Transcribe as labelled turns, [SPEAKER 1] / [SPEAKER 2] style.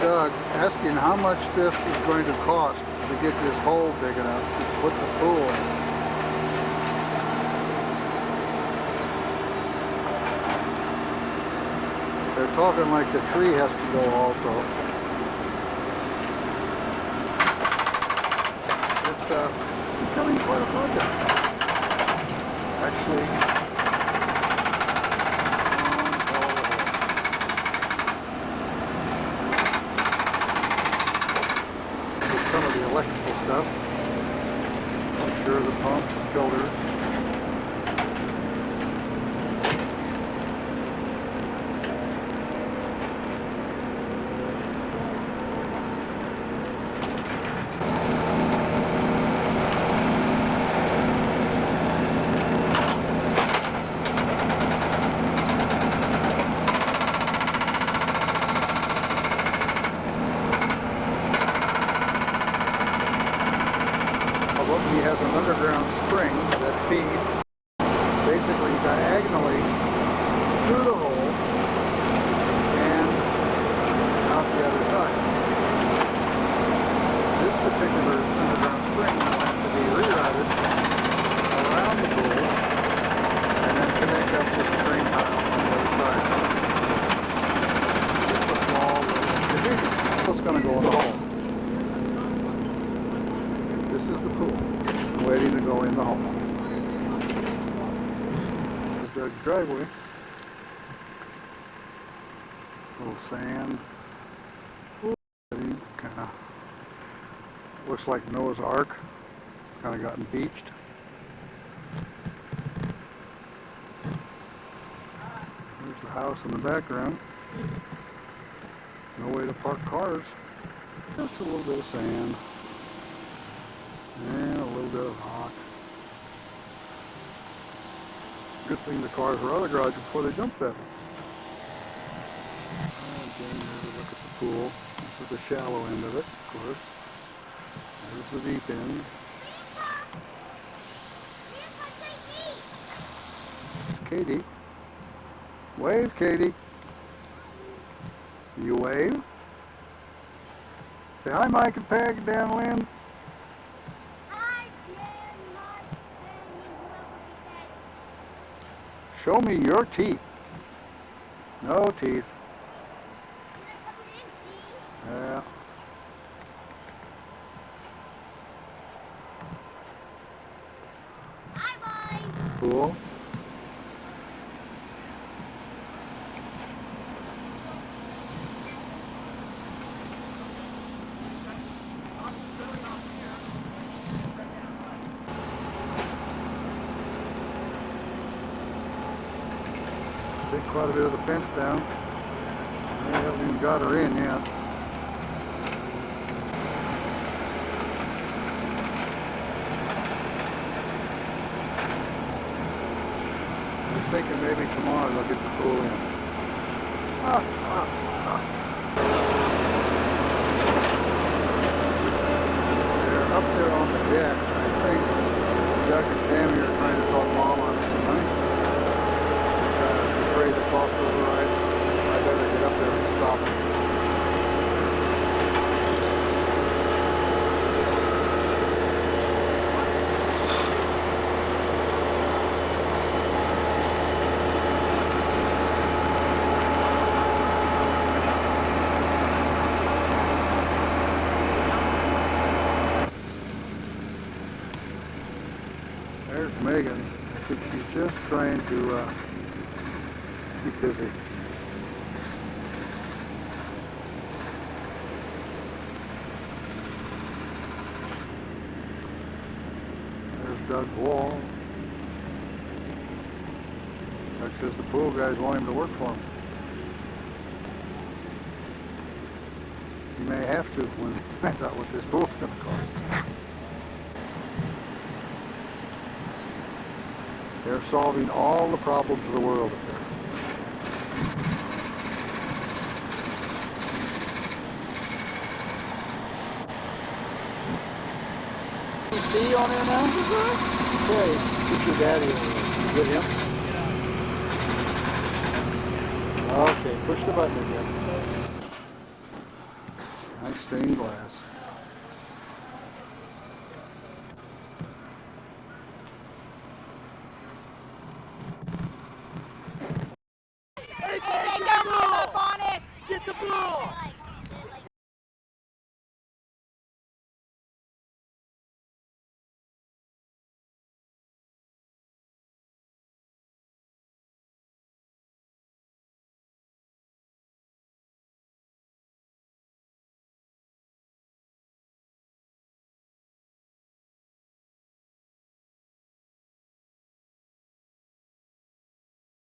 [SPEAKER 1] Doug asking how much this is going to cost to get this hole big enough to put the pool in. They're talking like the tree has to go also. It's becoming quite a project. Actually, some of the electrical stuff. I'm sure the pumps, filters. He has an underground spring that feeds basically diagonally through the hole and out the other side. This particular underground spring will have to be rerouted around the pool and then connect up with the drain tile on the other side. Just a small little division. What's going to go in the hole? This is the pool, waiting to go in the hole. This is Doug's driveway. Little sand. Kind of looks like Noah's Ark. Kind of gotten beached. There's the house in the background. No way to park cars. Just a little bit of sand. And a little bit of rock. Good thing the cars were out of the garage before they jumped that. Again, here's a look at the pool. This is the shallow end of it, of course. There's the deep end. It's Katie. Wave, Katie. You wave? Say hi, Mike and Peg and Dan Lynn. Show me your teeth. No teeth. Yeah.
[SPEAKER 2] Bye bye.
[SPEAKER 1] Cool. Take quite a bit of the fence down. They haven't even got her in yet. I'm thinking maybe tomorrow they'll get the pool in. They're up there on the deck. I think Doug and Tammy are trying to talk Mom on some money. Afraid the cost overrides. I better get up there and stop it. There's Megan. She's just trying to keep busy. There's Doug Wall. Doug says the pool guys want him to work for him. He may have to when he finds out what this pool's going to cost. They're solving all the problems of the world up there. See on there now? Okay, get your daddy over there. With him? Okay, push the button again. stained glass.
[SPEAKER 2] Hey, don't give up on it! Get the ball!